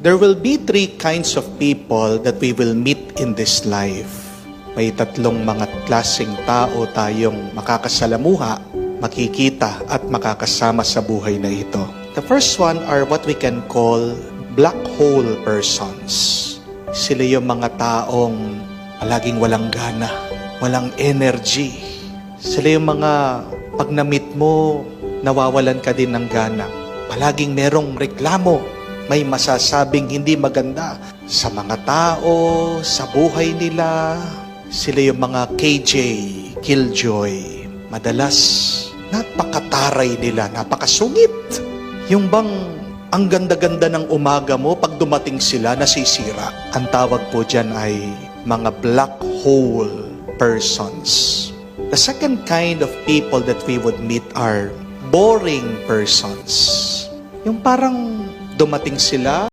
There will be three kinds of people that we will meet in this life. May tatlong mga klaseng tao tayong makakasalamuha, makikita at makakasama sa buhay na ito. The first one are what we can call black hole persons. Sila yung mga taong palaging walang gana, walang energy. Sila yung mga pag na-meet mo, nawawalan ka din ng gana. Palaging merong reklamo, may masasabing hindi maganda sa mga tao, sa buhay nila. Sila yung mga KJ, Killjoy. Madalas, napakataray nila, napakasungit. Yung bang ang ganda-ganda ng umaga mo, pag dumating sila, nasisira. Ang tawag po dyan ay mga black hole persons. The second kind of people that we would meet are boring persons. Yung parang dumating sila,